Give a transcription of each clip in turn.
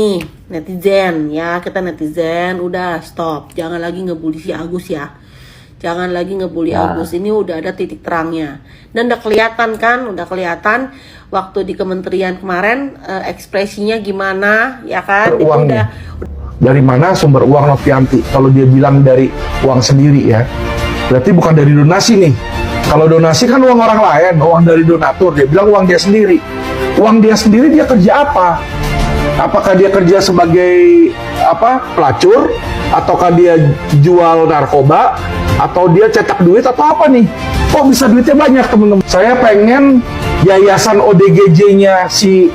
Nih, netizen ya, kita netizen udah stop. Jangan lagi ngebully si Agus ya. Jangan lagi ngebully Agus. Ini udah ada titik terangnya. Dan udah kelihatan kan, udah kelihatan waktu di kementerian kemarin ekspresinya gimana, ya kan? Itu udah dari mana sumber uang Novianti? Kalau dia bilang dari uang sendiri ya, berarti bukan dari donasi nih. Kalau donasi kan uang orang lain, uang dari donatur. Dia bilang uang dia sendiri. Uang dia sendiri dia kerja apa? Apakah dia kerja sebagai pelacur, ataukah dia jual narkoba, atau dia cetak duit atau apa nih? Kok bisa duitnya banyak, teman-teman? Saya pengen yayasan ODGJ-nya si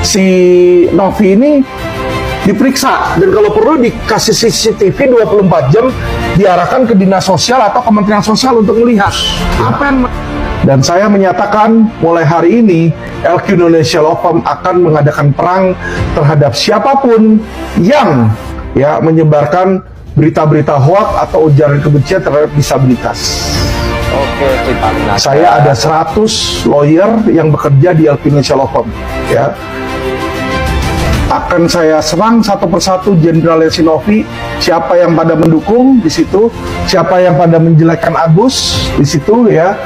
si Novi ini diperiksa, dan kalau perlu dikasih CCTV 24 jam, diarahkan ke dinas sosial atau Kementerian Sosial untuk melihat apa yang. Dan saya menyatakan mulai hari ini LQ Indonesia Law Firm akan mengadakan perang terhadap siapapun yang menyebarkan berita-berita hoak atau ujaran kebencian terhadap disabilitas. Oke, saya ada 100 lawyer yang bekerja di LQ Indonesia Law Firm, ya. Akan saya serang satu persatu Jenderal Yassin Novi, siapa yang pada mendukung di situ, siapa yang pada menjelekkan Agus di situ, ya,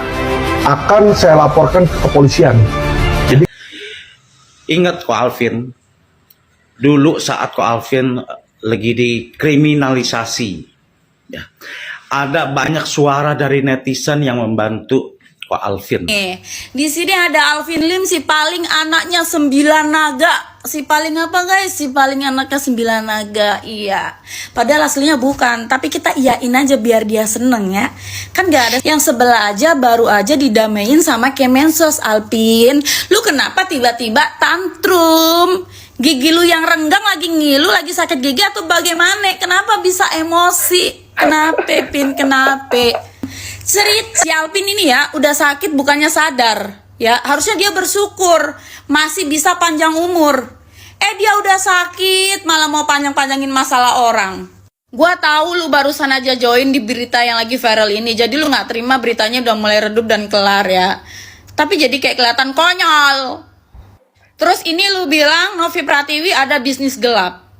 akan saya laporkan ke kepolisian. Jadi ingat Ko Alvin, dulu saat Ko Alvin lagi dikriminalisasi, ya, ada banyak suara dari netizen yang membantu Ko Alvin. Di sini ada Alvin Lim, si paling anaknya 9 naga. Si paling apa guys? Si paling anaknya 9 naga. Iya. Padahal aslinya bukan. Tapi kita iyain aja biar dia seneng ya. Kan gak ada yang sebelah aja baru aja didamain sama Kemensos. Alvin, lu kenapa tiba-tiba tantrum? Gigi lu yang renggang lagi ngilu, lagi sakit gigi atau bagaimana? Kenapa bisa emosi? Kenapa Pin? Kenapa? Si Alvin ini ya udah sakit bukannya sadar ya, harusnya dia bersyukur masih bisa panjang umur. Dia udah sakit malah mau panjang-panjangin masalah orang. Gua tahu lu barusan aja join di berita yang lagi viral ini, jadi lu nggak terima beritanya udah mulai redup dan kelar ya. Tapi jadi kayak kelihatan konyol. Terus ini lu bilang Novi Pratiwi ada bisnis gelap.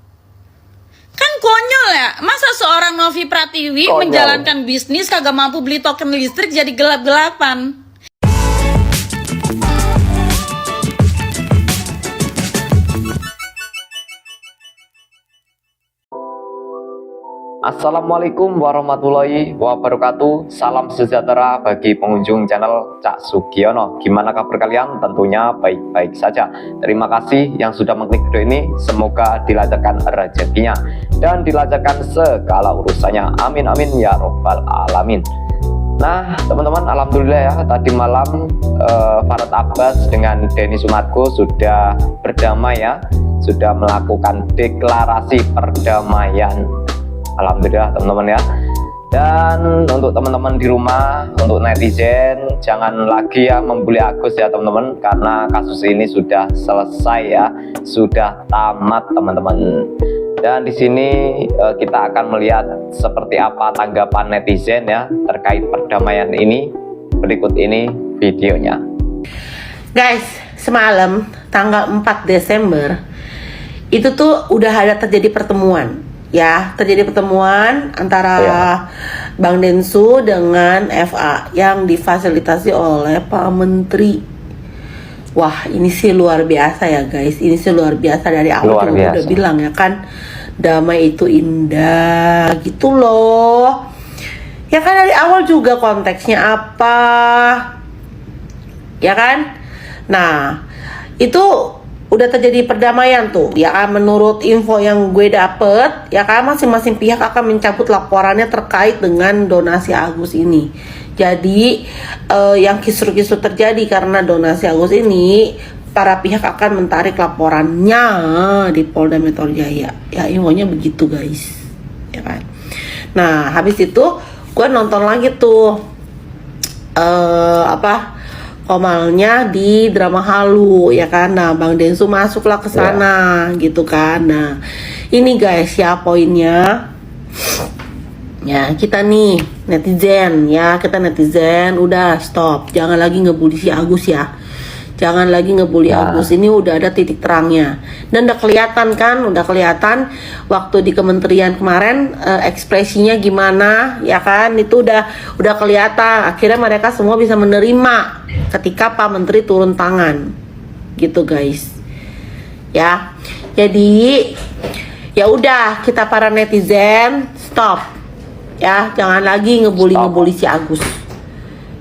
Kan konyol ya, masa seorang Novi Pratiwi menjalankan bisnis kagak mampu beli token listrik jadi gelap-gelapan. Assalamualaikum warahmatullahi wabarakatuh. Salam sejahtera bagi pengunjung channel Cak Sugiono. Gimana kabar kalian? Tentunya baik-baik saja. Terima kasih yang sudah mengklik video ini. Semoga dilancarkan rezekinya dan dilancarkan segala urusannya. Amin amin ya robbal alamin. Nah teman-teman, alhamdulillah ya, tadi malam Farhad Abbas dengan Denny Sumargo sudah berdamai ya, sudah melakukan deklarasi perdamaian. Alhamdulillah teman-teman ya. Dan untuk teman-teman di rumah, untuk netizen, jangan lagi ya membuli Agus ya teman-teman, karena kasus ini sudah selesai ya, sudah tamat teman-teman. Dan di sini kita akan melihat seperti apa tanggapan netizen ya terkait perdamaian ini. Berikut ini videonya. guys, semalam tanggal 4 Desember itu tuh udah ada terjadi pertemuan. Ya, terjadi pertemuan antara Bang Densu dengan FA yang difasilitasi oleh Pak Menteri. Wah, ini sih luar biasa ya guys. Ini sih luar biasa, dari awal juga udah bilang ya kan, damai itu indah gitu loh. Ya kan dari awal juga konteksnya apa, ya kan. Nah, itu udah terjadi perdamaian tuh ya kan, menurut info yang gue dapet ya kan, masing-masing pihak akan mencabut laporannya terkait dengan donasi Agus ini. Jadi yang kisru-kisru terjadi karena donasi Agus ini, para pihak akan mentarik laporannya di Polda Metro Jaya ya, infonya begitu guys ya kan. Nah habis itu gue nonton lagi tuh komalnya di drama halu ya kan. Nah Bang Densu masuklah ke sana gitu kan. Nah ini guys ya poinnya ya, kita nih netizen ya, kita netizen udah stop. Jangan lagi ngebully si Agus ya. Jangan lagi ngebully Agus. Ini udah ada titik terangnya. Dan udah kelihatan kan, waktu di kementerian kemarin ekspresinya gimana, ya kan? Itu udah kelihatan. Akhirnya mereka semua bisa menerima ketika Pak Menteri turun tangan. Gitu, guys. Ya. Jadi ya udah, kita para netizen stop. Ya, jangan lagi ngebully si Agus.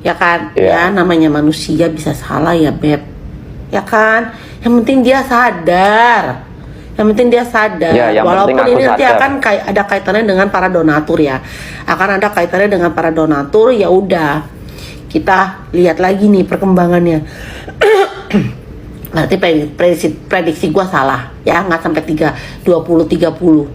Ya kan, ya namanya manusia bisa salah ya Beb, ya kan. Yang penting dia sadar, Ya, walaupun ini nanti sadar. akan ada kaitannya dengan para donatur ya, ya udah kita lihat lagi nih perkembangannya. Berarti prediksi gua salah ya, nggak sampai 20-30.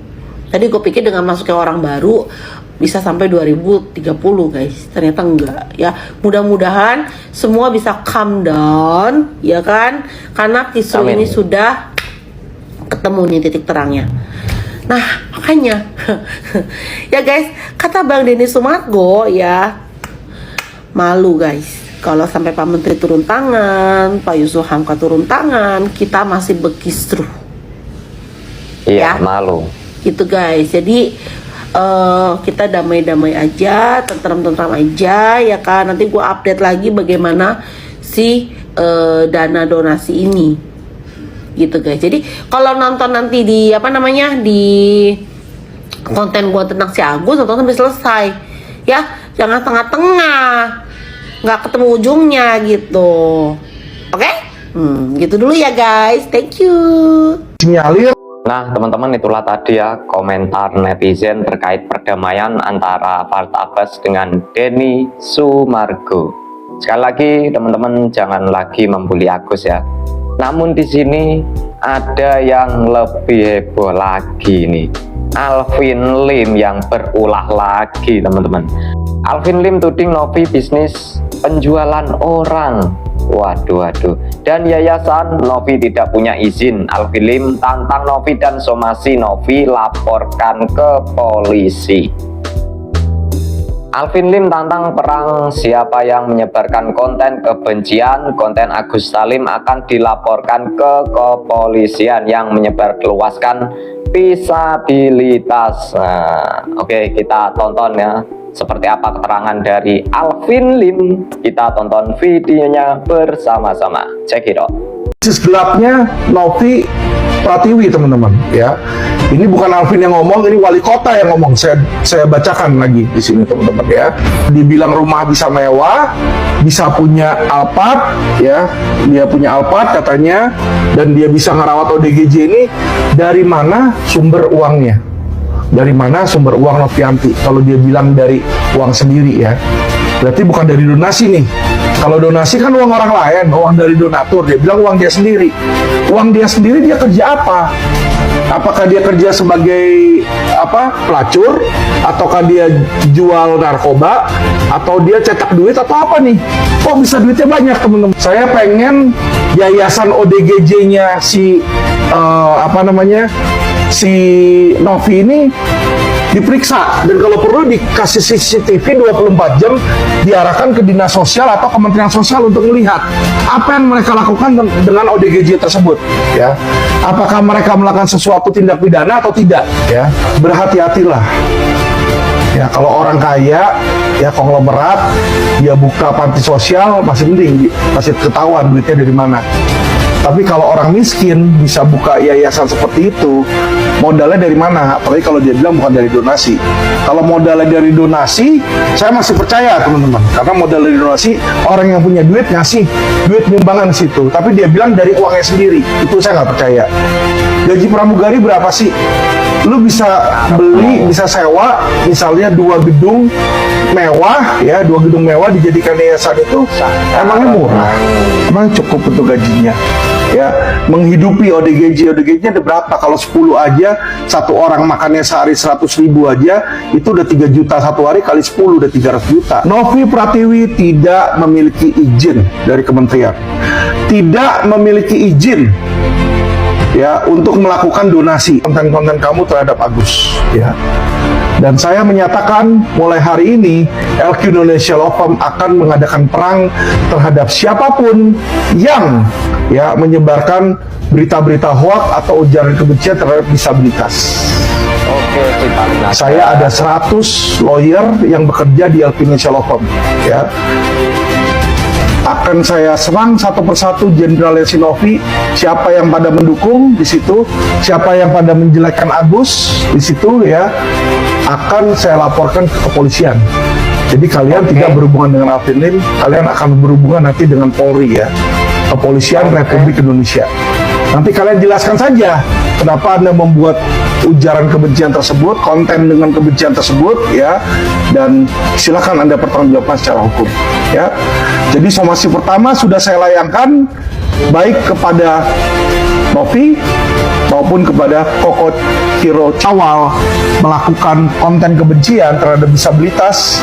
Tadi gue pikir dengan masuknya orang baru bisa sampai 2030 guys, ternyata enggak ya. Mudah-mudahan semua bisa calm down ya kan, karena kisru ini sudah ketemu nih titik terangnya. Nah makanya ya guys, kata Bang Denny Sumargo ya, malu guys kalau sampai Pak Menteri turun tangan, Pak Yusuf Hamka turun tangan, kita masih bekisruh. Iya, Ya. malu. Gitu guys. Jadi kita damai-damai aja, tentram-tentram aja ya kan. Nanti gue update lagi bagaimana si dana donasi ini. Gitu guys. Jadi kalau nonton nanti di di konten gue tentang si Agus, nonton sampai selesai. Ya, jangan tengah-tengah. Nggak ketemu ujungnya gitu. Oke? Gitu dulu ya guys. Thank you. Sinyalir Nah, teman-teman, itulah tadi ya komentar netizen terkait perdamaian antara Fard Abbas dengan Denny Sumargo. Sekali lagi, teman-teman jangan lagi membuli Agus ya. Namun di sini ada yang lebih heboh lagi nih. Alvin Lim yang berulah lagi, teman-teman. Alvin Lim tuding Novi bisnis penjualan orang. Waduh. Dan yayasan Novi tidak punya izin. Alvin Lim tantang Novi dan somasi Novi laporkan ke polisi. Alvin Lim tantang perang, siapa yang menyebarkan konten kebencian, konten Agus Salim akan dilaporkan ke kepolisian yang menyebarluaskan disabilitas. Nah, oke, kita tonton ya seperti apa keterangan dari Alvin Lim. Kita tonton videonya bersama-sama. Check it out. bisnis gelapnya Novi Pratiwi, teman-teman ya. Ini bukan Alvin yang ngomong, ini wali kota yang ngomong. Saya bacakan lagi di sini, teman-teman ya. Dibilang rumah bisa mewah, bisa punya Alphard ya. Dia punya Alphard katanya, dan dia bisa ngerawat ODGJ ini. Dari mana sumber uangnya? Dari mana sumber uang Novianti? Kalau dia bilang dari uang sendiri ya, berarti bukan dari donasi nih. Kalau donasi kan uang orang lain, uang dari donatur. Dia bilang uang dia sendiri. Uang dia sendiri, dia kerja apa? Apakah dia kerja sebagai pelacur, ataukah dia jual narkoba, atau dia cetak duit atau apa nih? Kok bisa duitnya banyak, teman-teman? Saya pengen yayasan ODGJ-nya si si Novi ini diperiksa, dan kalau perlu dikasih CCTV 24 jam, diarahkan ke dinas sosial atau kementerian sosial untuk melihat apa yang mereka lakukan dengan ODGJ tersebut ya. Apakah mereka melakukan sesuatu tindak pidana atau tidak ya. Berhati-hatilah ya. Kalau orang kaya ya, konglomerat, dia buka panti sosial masih mending, masih ketahuan duitnya dari mana. Tapi kalau orang miskin bisa buka yayasan seperti itu, modalnya dari mana? Apalagi kalau dia bilang bukan dari donasi. Kalau modalnya dari donasi, saya masih percaya, teman-teman. Karena modal dari donasi, orang yang punya duit ngasih duit nyumbangan ke situ. Tapi dia bilang dari uangnya sendiri, itu saya nggak percaya. Gaji pramugari berapa sih? Lu bisa beli, bisa sewa, misalnya 2 gedung mewah ya, 2 gedung mewah dijadikan yayasan itu, emangnya murah? Emang cukup untuk gajinya? Ya, menghidupi ODGJ-nya ada berapa? Kalau 10 aja, satu orang makannya sehari 100.000 aja, itu udah 3 juta satu hari, kali 10 udah 300 juta. Novi Pratiwi tidak memiliki izin dari kementerian, tidak memiliki izin ya untuk melakukan donasi konten-konten kamu terhadap Agus ya. Dan saya menyatakan mulai hari ini LQ Indonesia Law Firm akan mengadakan perang terhadap siapapun yang ya menyebarkan berita-berita hoax atau ujaran kebencian terhadap disabilitas. Oke, si paling naga. Saya ada 100 lawyer yang bekerja di LQ Indonesia Law Firm ya. Akan saya serang satu persatu Jenderal Yasinovi, siapa yang pada mendukung di situ, siapa yang pada menjelekkan Agus di situ ya, akan saya laporkan ke kepolisian. Jadi kalian tidak berhubungan dengan Alvin Lim, kalian akan berhubungan nanti dengan Polri ya, Kepolisian Republik Indonesia. Nanti kalian jelaskan saja kenapa Anda membuat ujaran kebencian tersebut, konten dengan kebencian tersebut ya, dan silakan Anda pertanggungjawabkan secara hukum ya. Jadi somasi pertama sudah saya layangkan baik kepada Novi maupun kepada Koko Hiro Cawal melakukan konten kebencian terhadap disabilitas.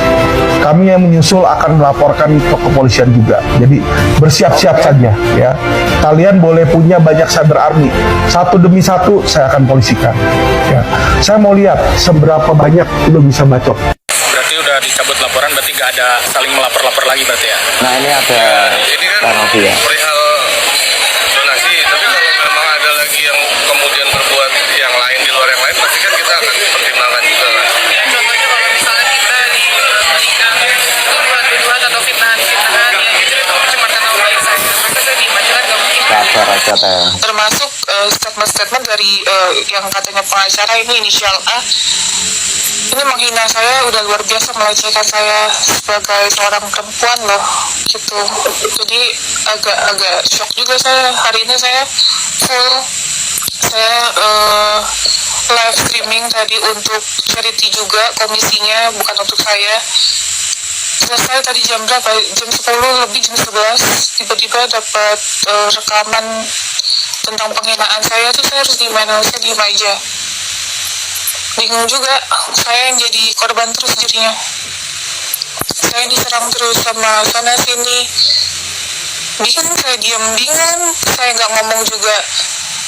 Kami yang menyusul akan melaporkan ke kepolisian juga. Jadi bersiap-siap saja ya. Kalian boleh punya banyak cyber army. Satu demi satu saya akan polisikan. Ya. Saya mau lihat seberapa banyak lo bisa bacok. Berarti udah dicabut laporan, berarti nggak ada saling melapor-lapor lagi berarti ya? Nah, ini ada Ini kan Tanovi ya. perihal donasi, tapi kalau memang ada lagi yang kemudian berbuat yang lain di luar yang lain, pasti kan kita akan pertimbangkan juga kan. Contohnya kalau misalnya kita diberikan tuduhan atau fitnahan yang gitu itu cuma karena baik saya, maka saya diem aja kan nggak mungkin. Sabar aja teh. Termasuk statement-statement dari yang katanya pengacara ini inisial A, ini menghina saya, udah luar biasa melecehkan saya sebagai seorang perempuan loh gitu. Jadi agak shock juga saya. Hari ini saya full, saya live streaming tadi untuk charity juga, komisinya bukan untuk saya. Selesai tadi jam berapa? Jam 10 lebih, jam 11 tiba-tiba dapat rekaman tentang penghinaan saya tuh. Saya harus gimana? Saya diem aja, bingung juga. Saya yang jadi korban terus jadinya. Saya diserang terus sama sana sini. Bingung, saya diam, bingung. Saya nggak ngomong juga,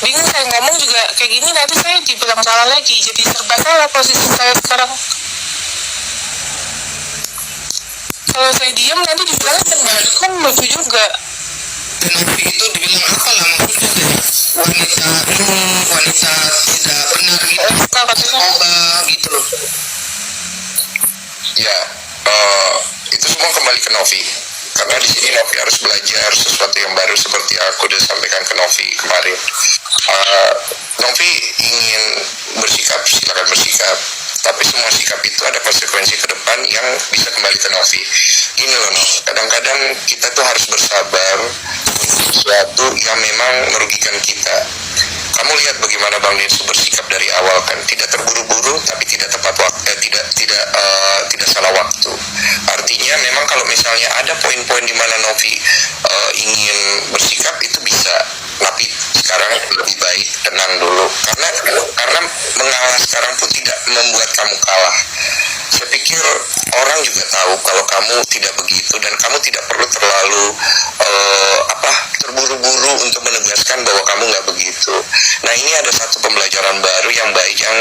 bingung. Saya ngomong juga kayak gini, nanti saya dibilang salah lagi. Jadi serba salah posisi saya sekarang. Kalau saya diam nanti dibilangnya benar, kan lucu juga. Dan Novi itu dibilang apa lah maksudnya wanita wanita tidak benar gitu, Suka katanya. gitu loh. Ya, itu semua kembali ke Novi. Karena di sini Novi harus belajar sesuatu yang baru seperti aku udah sampaikan ke Novi kemarin. Novi ingin bersikap, silakan bersikap. Tapi semua sikap itu ada konsekuensi ke depan yang bisa kembali ke Novi. Gini loh, Nov, kadang-kadang kita tuh harus bersabar untuk sesuatu yang memang merugikan kita. Kamu lihat bagaimana Bang Densu bersikap dari awal kan, tidak terburu-buru tapi tidak tepat waktu, tidak salah waktu. Artinya memang kalau misalnya ada poin-poin di mana Novi ingin bersikap itu bisa, tapi sekarang lebih baik tenang dulu karena mengalah sekarang pun tidak membuat kamu kalah. Saya pikir orang juga tahu kalau kamu tidak begitu dan kamu tidak perlu terlalu terburu-buru untuk menegaskan bahwa kamu nggak begitu. Nah, ini ada satu pembelajaran baru yang baik yang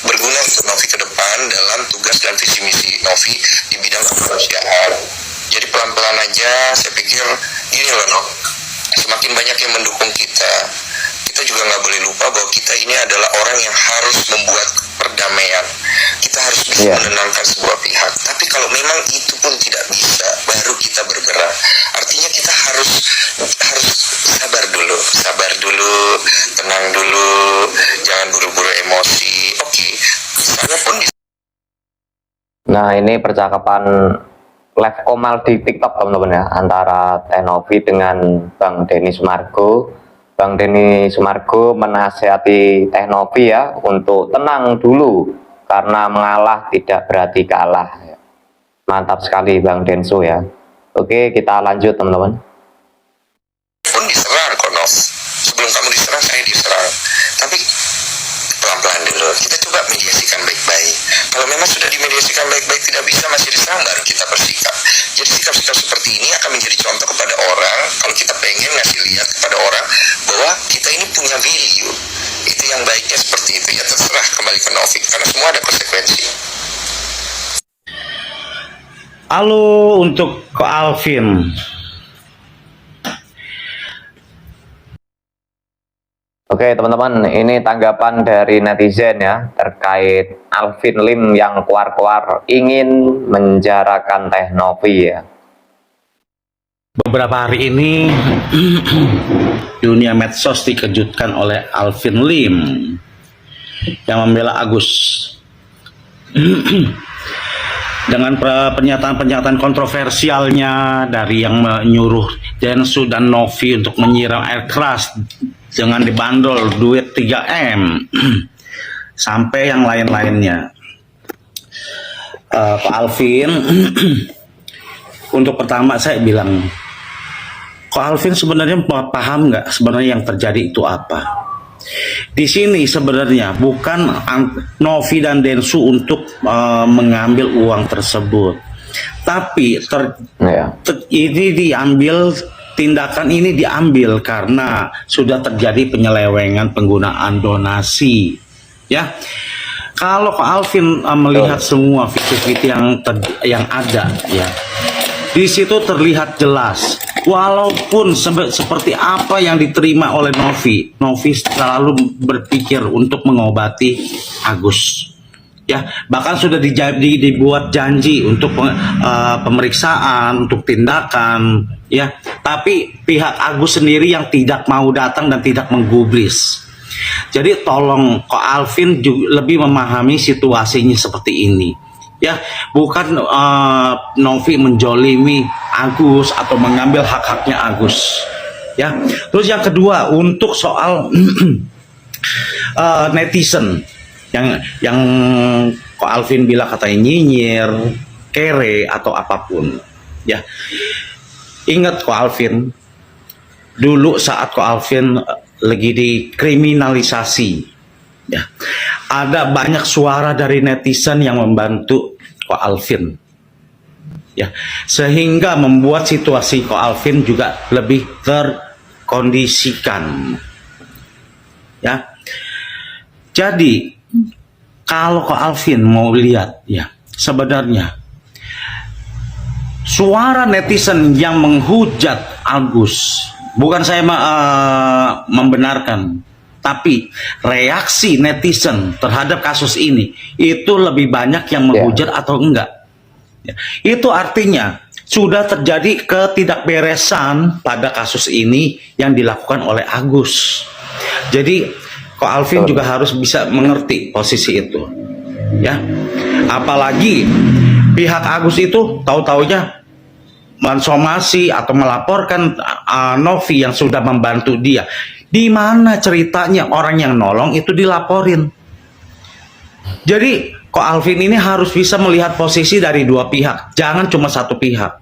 berguna untuk Novi ke depan dalam tugas dan visi misi Novi di bidang kemanusiaan. Jadi pelan-pelan aja, saya pikir gini loh, Nov, semakin banyak yang mendukung kita juga nggak boleh lupa bahwa kita ini adalah orang yang harus membuat perdamaian. Kita harus bisa menenangkan sebuah pihak. Tapi kalau memang itu pun tidak bisa, baru kita bergerak. Artinya kita harus sabar dulu, tenang dulu, jangan buru-buru emosi. Oke, saya pun bisa. Nah, ini percakapan live Komal di TikTok teman-teman ya, antara Tenovi dengan Bang Denny Sumargo. Bang Denny Sumargo menasihati Tenovi ya untuk tenang dulu karena mengalah tidak berarti kalah. Mantap sekali Bang Denso ya. Oke, kita lanjut teman-teman. Pun diserang kok, Nov. Sebelum kamu diserang, saya diserang. Tapi pelan-pelan dulu. Kita coba mediasikan baik-baik. Kalau memang sudah dimediasikan baik-baik tidak bisa masih diserang, baru kita bersikap. Jadi sikap-sikap seperti ini akan menjadi contoh kepada orang. Kalau kita pengen ngasih lihat kepada orang bahwa kita ini punya value, itu yang baiknya seperti itu. Ya terserah, kembali ke Novi, karena semua ada konsekuensi. Halo untuk Ko Alvin. Oke teman-teman, ini tanggapan dari netizen ya terkait Alvin Lim yang keluar-keluar ingin menjarakan Teh Novi ya. Beberapa hari ini dunia medsos dikejutkan oleh Alvin Lim yang membela Agus dengan pernyataan-pernyataan kontroversialnya, dari yang menyuruh Densu dan Novi untuk menyiram air keras dengan dibandol duit 3M sampai yang lain-lainnya. Pak Alvin, untuk pertama saya bilang, Ko Alvin sebenarnya paham nggak sebenarnya yang terjadi itu apa? Di sini sebenarnya bukan Novi dan Densu untuk mengambil uang tersebut, tapi ini diambil, tindakan ini diambil karena sudah terjadi penyelewengan penggunaan donasi. Ya, kalau Pak Alvin melihat semua video-video yang ada, ya, di situ terlihat jelas. Walaupun seperti apa yang diterima oleh Novi selalu berpikir untuk mengobati Agus. Ya, bahkan sudah dibuat janji untuk pemeriksaan, untuk tindakan, ya. Tapi pihak Agus sendiri yang tidak mau datang dan tidak menggubris. Jadi tolong Ko Alvin juga lebih memahami situasinya seperti ini. Ya, bukan Novi menjolimi Agus atau mengambil hak-haknya Agus. Ya, terus yang kedua untuk soal netizen yang Ko Alvin bilang katanya nyinyir, kere atau apapun. Ya, ingat Ko Alvin, dulu saat Ko Alvin lagi dikriminalisasi, ya, ada banyak suara dari netizen yang membantu Ko Alvin, ya, sehingga membuat situasi Ko Alvin juga lebih terkondisikan, ya. Jadi kalau Ko Alvin mau lihat, ya, sebenarnya suara netizen yang menghujat Agus, bukan saya membenarkan, tapi reaksi netizen terhadap kasus ini itu lebih banyak yang menghujat atau enggak. Itu artinya sudah terjadi ketidakberesan pada kasus ini yang dilakukan oleh Agus. Jadi Ko Alvin juga harus bisa mengerti posisi itu, ya. Apalagi pihak Agus itu tahu-taunya mensomasi atau melaporkan Novi yang sudah membantu dia. Di mana ceritanya orang yang nolong itu dilaporin? Jadi Ko Alvin ini harus bisa melihat posisi dari dua pihak, jangan cuma satu pihak.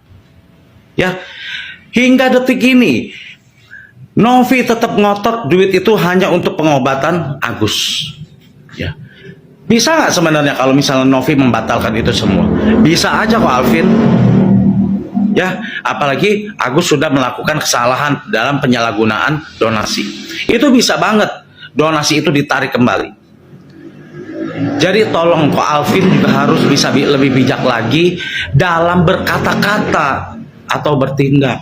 Ya, hingga detik ini Novi tetap ngotot duit itu hanya untuk pengobatan Agus. Ya, bisa nggak sebenarnya kalau misalnya Novi membatalkan itu semua? Bisa aja Ko Alvin. Ya, apalagi Agus sudah melakukan kesalahan dalam penyalahgunaan donasi. Itu bisa banget donasi itu ditarik kembali. Jadi tolong Ko Alvin juga harus bisa lebih bijak lagi dalam berkata-kata atau bertindak.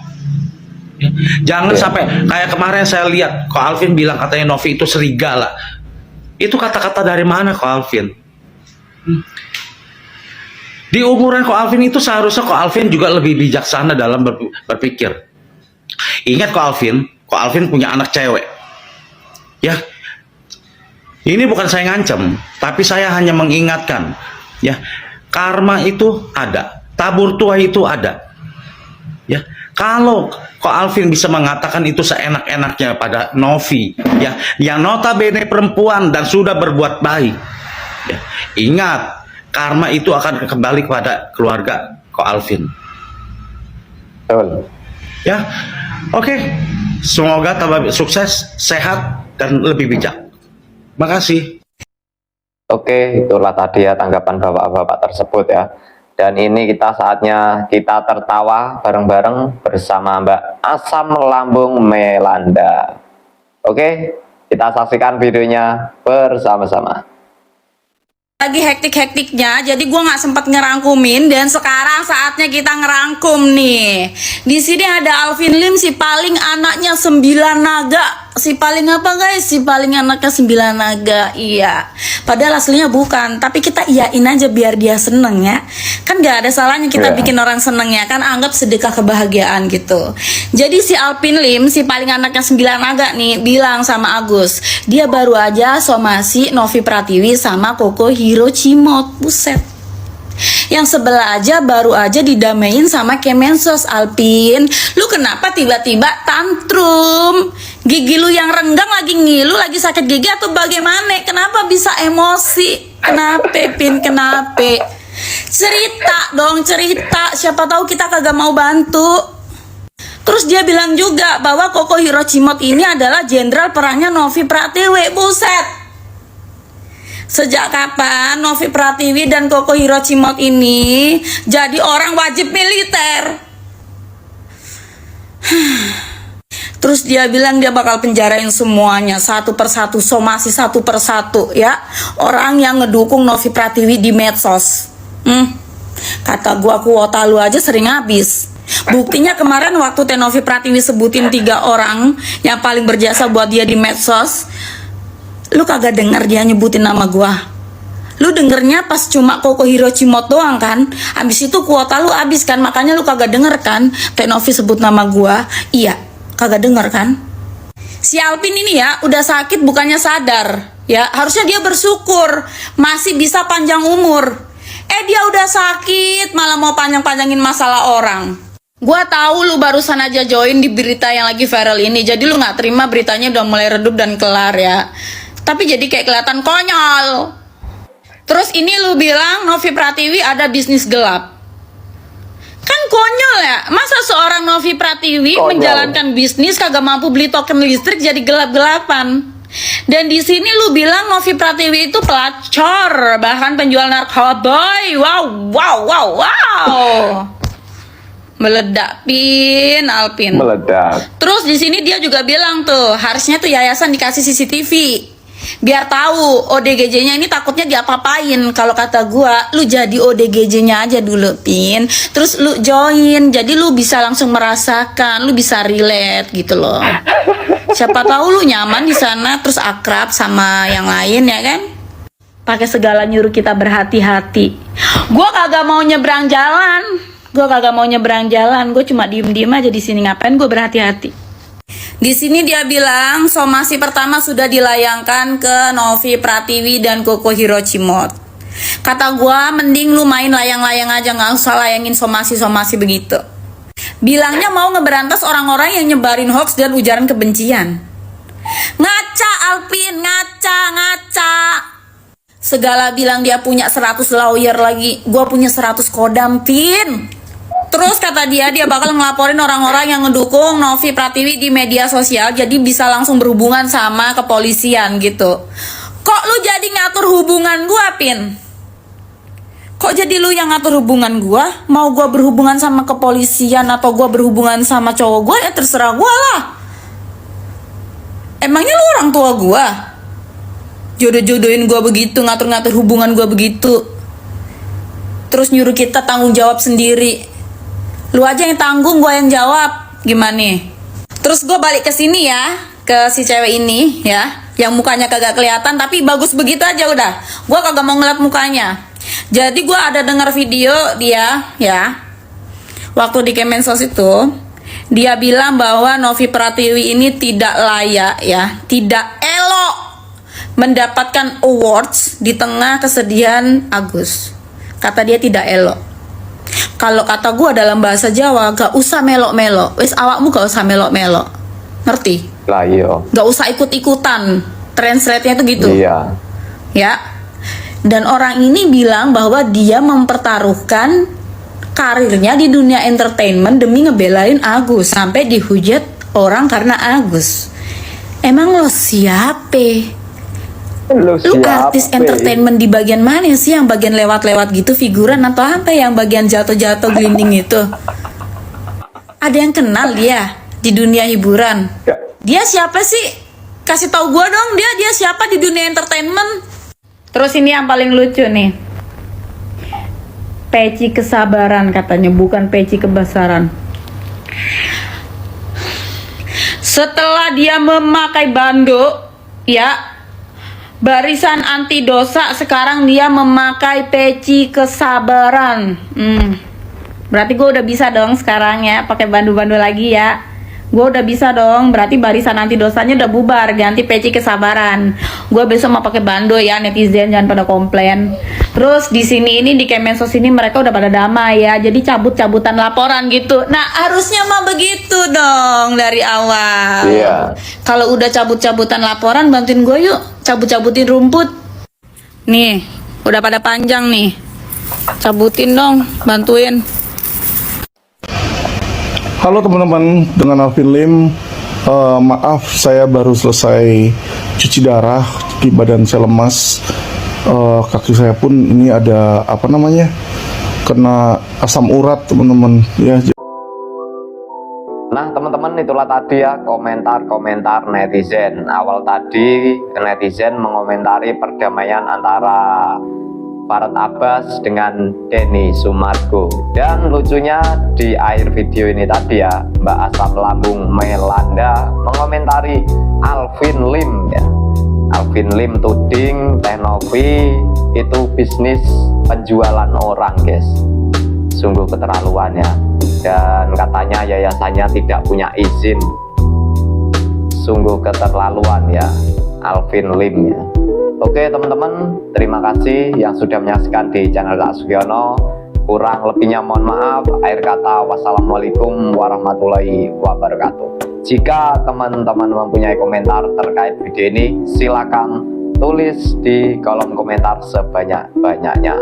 Ya. Jangan sampai kayak kemarin saya lihat Ko Alvin bilang katanya Novi itu serigala. Itu kata-kata dari mana Ko Alvin? Di umuran Ko Alvin itu seharusnya Ko Alvin juga lebih bijaksana dalam berpikir. Ingat Ko Alvin punya anak cewek. Ya, ini bukan saya ngancem, tapi saya hanya mengingatkan. Ya, karma itu ada, tabur tuai itu ada. Ya, kalau Ko Alvin bisa mengatakan itu seenak-enaknya pada Novi, ya, yang notabene perempuan dan sudah berbuat baik. Ya, ingat, karma itu akan kembali kepada keluarga Ko Alvin. Ya, oke. Semoga tambah sukses, sehat, dan lebih bijak. Makasih. Oke, itulah tadi ya tanggapan bapak-bapak tersebut ya. Dan ini saatnya kita tertawa bareng-bareng bersama Mbak Asam Lambung Melanda. Oke, kita saksikan videonya bersama-sama. Lagi hektik-hektiknya, jadi gue nggak sempat ngerangkumin, dan sekarang saatnya kita ngerangkum nih. Di sini ada Alvin Lim, si paling anaknya 9 naga. Si paling apa guys? Si paling anaknya 9 naga. Iya. Padahal aslinya bukan, tapi kita iyain aja biar dia seneng ya. Kan gak ada salahnya kita bikin orang seneng ya, kan anggap sedekah kebahagiaan gitu. Jadi si Alvin Lim, si paling anaknya 9 naga nih, bilang sama Agus, dia baru aja somasi Novi Pratiwi sama Koko Hirocimot. Buset. Yang sebelah aja baru aja didamain sama Kemensos. Alpin, lu kenapa tiba-tiba tantrum? Gigi lu yang renggang lagi ngilu, lagi sakit gigi atau bagaimana? Kenapa bisa emosi? Kenapa, Pin? Kenapa? Cerita dong, cerita. Siapa tahu kita kagak mau bantu. Terus dia bilang juga bahwa Koko Hirocimot ini adalah jenderal perangnya Novi Pratiwi. Buset. Sejak kapan Novi Pratiwi dan Koko Hirocimot ini jadi orang wajib militer? Terus dia bilang dia bakal penjarain semuanya satu persatu, somasi satu persatu ya, orang yang ngedukung Novi Pratiwi di medsos. Kata gua, kuota lu aja sering habis. Buktinya kemarin waktu Novi Pratiwi sebutin 3 orang yang paling berjasa buat dia di medsos, lu kagak denger dia nyebutin nama gua. Lu dengernya pas cuma Koko Hirocimot doang kan. Abis itu kuota lu habis kan, makanya lu kagak denger kan Novi sebut nama gua. Iya, kagak denger kan. Si Alpin ini ya udah sakit bukannya sadar ya, harusnya dia bersyukur masih bisa panjang umur. Dia udah sakit malah mau panjang-panjangin masalah orang. Gua tahu lu barusan aja join di berita yang lagi viral ini, jadi lu nggak terima beritanya udah mulai redup dan kelar ya. Tapi jadi kayak kelihatan konyol. Terus ini lu bilang Novi Pratiwi ada bisnis gelap. Kan konyol ya. Masa seorang Novi Pratiwi menjalankan bisnis kagak mampu beli token listrik jadi gelap-gelapan. Dan di sini lu bilang Novi Pratiwi itu pelacur, bahkan penjual narkoba. Wow. Meledak, Pin, Alpin. Meledak. Terus di sini dia juga bilang tuh, harusnya tuh yayasan dikasih CCTV. Biar tahu ODGJ-nya ini takutnya diapa-apain. Kalau kata gua, lu jadi ODGJ-nya aja dulu, Pin. Terus lu join, jadi lu bisa langsung merasakan, lu bisa relate gitu loh. Siapa tahu lu nyaman di sana, terus akrab sama yang lain ya kan? Pakai segala nyuruh kita berhati-hati. Gua kagak mau nyebrang jalan. Gue cuma diem-diem aja di sini. Ngapain gue berhati-hati? Di sini dia bilang somasi pertama sudah dilayangkan ke Novi Pratiwi dan Koko Hirocimot. Kata gue, mending lu main layang-layang aja, nggak usah layangin somasi-somasi begitu. Bilangnya mau ngeberantas orang-orang yang nyebarin hoax dan ujaran kebencian. Ngaca, Alpin, ngaca. Segala bilang dia punya 100 lawyer lagi, gue punya 100 kodam, Pin. Terus kata dia bakal ngelaporin orang-orang yang ngedukung Novi Pratiwi di media sosial, jadi bisa langsung berhubungan sama kepolisian gitu. Kok lu jadi ngatur hubungan gua, Pin? Kok jadi lu yang ngatur hubungan gua? Mau gua berhubungan sama kepolisian atau gua berhubungan sama cowok gua, ya terserah gua lah. Emangnya lu orang tua gua? Jodoh-jodohin gua begitu, ngatur-ngatur hubungan gua begitu. Terus nyuruh kita tanggung jawab sendiri. Lu aja yang tanggung, gue yang jawab. Gimana? Terus gue balik ke sini ya, ke si cewek ini ya, yang mukanya kagak kelihatan tapi bagus begitu aja udah. Gue kagak mau ngeliat mukanya. Jadi gue ada dengar video dia ya, waktu di Kemensos itu, dia bilang bahwa Novi Pratiwi ini tidak layak ya, tidak elok mendapatkan awards di tengah kesedihan Agus. Kata dia tidak elok. Kalau kata gue dalam bahasa Jawa, gak usah melok-melok. Wis awakmu gak usah melok-melok. Ngerti? Lah iya. Gak usah ikut-ikutan. Translate-nya itu gitu. Iya. Ya. Dan orang ini bilang bahwa dia mempertaruhkan karirnya di dunia entertainment demi ngebelain Agus. Sampai dihujat orang karena Agus. Emang lo siapa? Lu Lu artis entertainment di bagian mana sih? Yang bagian lewat-lewat gitu, figuran atau apa? Yang bagian jatuh-jatuh glinding itu? Ada yang kenal dia di dunia hiburan? Ya. Dia siapa sih? Kasih tahu gua dong, dia siapa di dunia entertainment? Terus ini yang paling lucu nih. Peci kesabaran katanya, bukan peci kebesaran. Setelah dia memakai bando, ya, barisan anti dosa, sekarang dia memakai peci kesabaran. Berarti gue udah bisa dong sekarang ya, pakai bandu-bandu lagi ya. Gue udah bisa dong, berarti barisan anti dosanya udah bubar, ganti peci kesabaran. Gue besok mau pakai bando ya, netizen jangan pada komplain. Terus di sini ini di Kemensos ini mereka udah pada damai ya, jadi cabut-cabutan laporan gitu. Nah harusnya mah begitu dong dari awal. Iya. Kalau udah cabut-cabutan laporan, bantuin gue yuk cabut-cabutin rumput. Nih, udah pada panjang nih. Cabutin dong, bantuin. Halo teman-teman, dengan Alvin Lim. Maaf, saya baru selesai cuci darah, di badan saya lemas. Kaki saya pun ini ada apa namanya, kena asam urat teman-teman ya. Nah teman-teman, itulah tadi ya komentar-komentar netizen. Awal tadi netizen mengomentari perdamaian antara Farhad Abbas dengan Denny Sumargo. Dan lucunya di akhir video ini tadi ya, Mbak Asam Lambung Melanda mengomentari Alvin Lim ya. Alvin Lim tuding Teh Novi itu bisnis penjualan orang guys. Sungguh keterlaluan ya. Dan katanya yayasannya tidak punya izin. Sungguh keterlaluan ya Alvin Lim ya. Oke teman-teman, terima kasih yang sudah menyaksikan di channel Cak Sugiono. Kurang lebihnya mohon maaf. Akhir kata, wassalamualaikum warahmatullahi wabarakatuh. Jika teman-teman mempunyai komentar terkait video ini, silakan tulis di kolom komentar sebanyak-banyaknya.